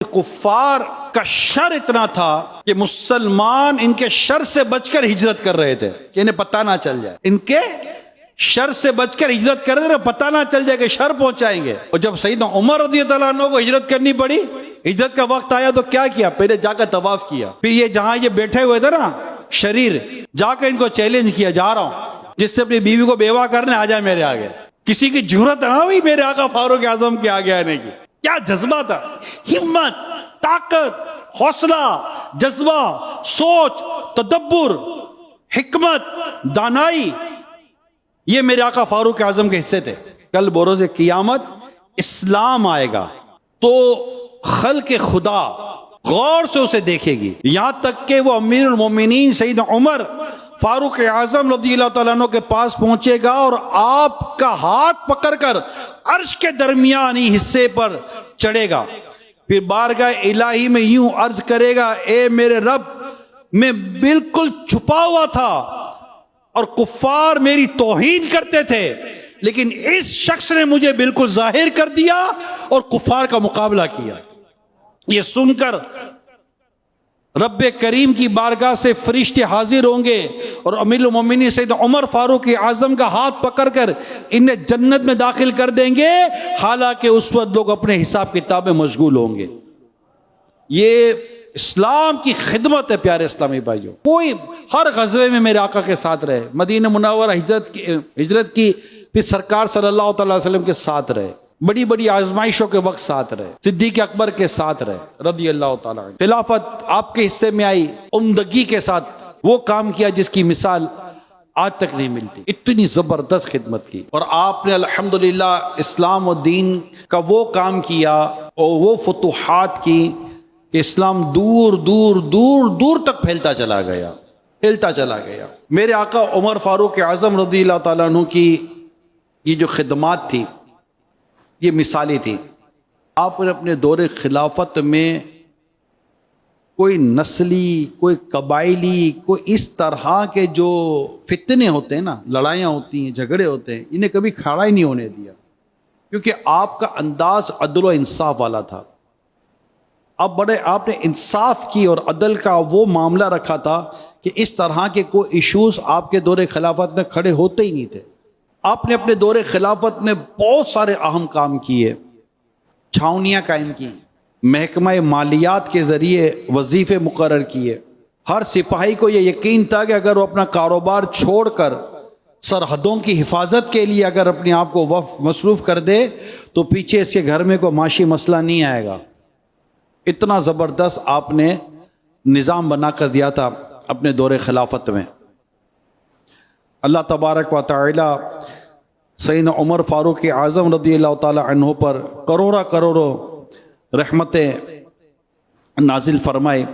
کفار کا شر اتنا تھا کہ مسلمان ان کے شر سے بچ کر ہجرت کر رہے تھے کہ انہیں پتہ نہ چل جائے، ان کے شر سے بچ کر ہجرت کر رہے تھے، پتہ نہ چل جائے کہ شر پہنچائیں گے۔ اور جب سیدنا عمر رضی اللہ عنہ کو ہجرت کرنی پڑی، ہجرت کا وقت آیا تو کیا کیا؟ پہلے جا کر طواف کیا، پھر یہ جہاں یہ بیٹھے ہوئے تھے نا شریر، جا کر ان کو چیلنج کیا، جا رہا ہوں جس سے اپنی بیوی کو بیوہ کرنے آ جائے میرے آگے۔ کسی کی جرأت نہ ہوئی میرے آقا فاروق اعظم کے آگے آنے کی۔ کیا جذبہ تھا، ہمت، طاقت، حوصلہ، جذبہ، سوچ، تدبر، حکمت، دانائی، یہ میرے آقا فاروق اعظم کے حصے تھے۔ کل بروز قیامت اسلام آئے گا تو خلق خدا غور سے اسے دیکھے گی، یہاں تک کہ وہ امیر المومنین سیدنا عمر فاروق اعظم رضی اللہ تعالیٰ عنہ کے پاس پہنچے گا اور آپ کا ہاتھ پکڑ کر عرش کے درمیانی حصے پر چڑھے گا، پھر بارگاہ الہی میں یوں عرض کرے گا، اے میرے رب، میں بالکل چھپا ہوا تھا اور کفار میری توہین کرتے تھے، لیکن اس شخص نے مجھے بالکل ظاہر کر دیا اور کفار کا مقابلہ کیا۔ یہ سن کر رب کریم کی بارگاہ سے فرشتے حاضر ہوں گے اور امیر المومنین سید عمر فاروق اعظم کا ہاتھ پکڑ کر انہیں جنت میں داخل کر دیں گے، حالانکہ اس وقت لوگ اپنے حساب کتاب میں مشغول ہوں گے۔ یہ اسلام کی خدمت ہے پیارے اسلامی بھائیوں۔ کوئی ہر غزوے میں میرے آقا کے ساتھ رہے، مدینہ منورہ ہجرت کی، پھر سرکار صلی اللہ تعالی وسلم کے ساتھ رہے، بڑی بڑی آزمائشوں کے وقت ساتھ رہے، صدیق اکبر کے ساتھ رہے رضی اللہ تعالیٰ عنہ۔ خلافت آپ کے حصے میں آئی، عمدگی کے ساتھ وہ کام کیا جس کی مثال آج تک نہیں ملتی، اتنی زبردست خدمت کی، اور آپ نے الحمدللہ اسلام و دین کا وہ کام کیا اور وہ فتوحات کی کہ اسلام دور دور دور دور تک پھیلتا چلا گیا۔ میرے آقا عمر فاروق اعظم رضی اللہ تعالیٰ عنہ کی یہ جو خدمات تھی یہ مثالی تھی۔ آپ نے اپنے دور خلافت میں کوئی نسلی، کوئی قبائلی، کوئی اس طرح کے جو فتنے ہوتے ہیں نا، لڑائیاں ہوتی ہیں، جھگڑے ہوتے ہیں، انہیں کبھی کھڑا ہی نہیں ہونے دیا، کیونکہ آپ کا انداز عدل و انصاف والا تھا۔ آپ نے انصاف کی اور عدل کا وہ معاملہ رکھا تھا کہ اس طرح کے کوئی ایشوز آپ کے دور خلافت میں کھڑے ہوتے ہی نہیں تھے۔ آپ نے اپنے دور خلافت میں بہت سارے اہم کام کیے، چھاؤنیاں قائم کی، محکمہ مالیات کے ذریعے وظیفے مقرر کیے۔ ہر سپاہی کو یہ یقین تھا کہ اگر وہ اپنا کاروبار چھوڑ کر سرحدوں کی حفاظت کے لیے اگر اپنے آپ کو وقف مصروف کر دے تو پیچھے اس کے گھر میں کوئی معاشی مسئلہ نہیں آئے گا۔ اتنا زبردست آپ نے نظام بنا کر دیا تھا اپنے دور خلافت میں۔ اللہ تبارک و تعالی سیدنا عمر فاروق اعظم رضی اللہ تعالی عنہ پر کروڑوں رحمتیں نازل فرمائے۔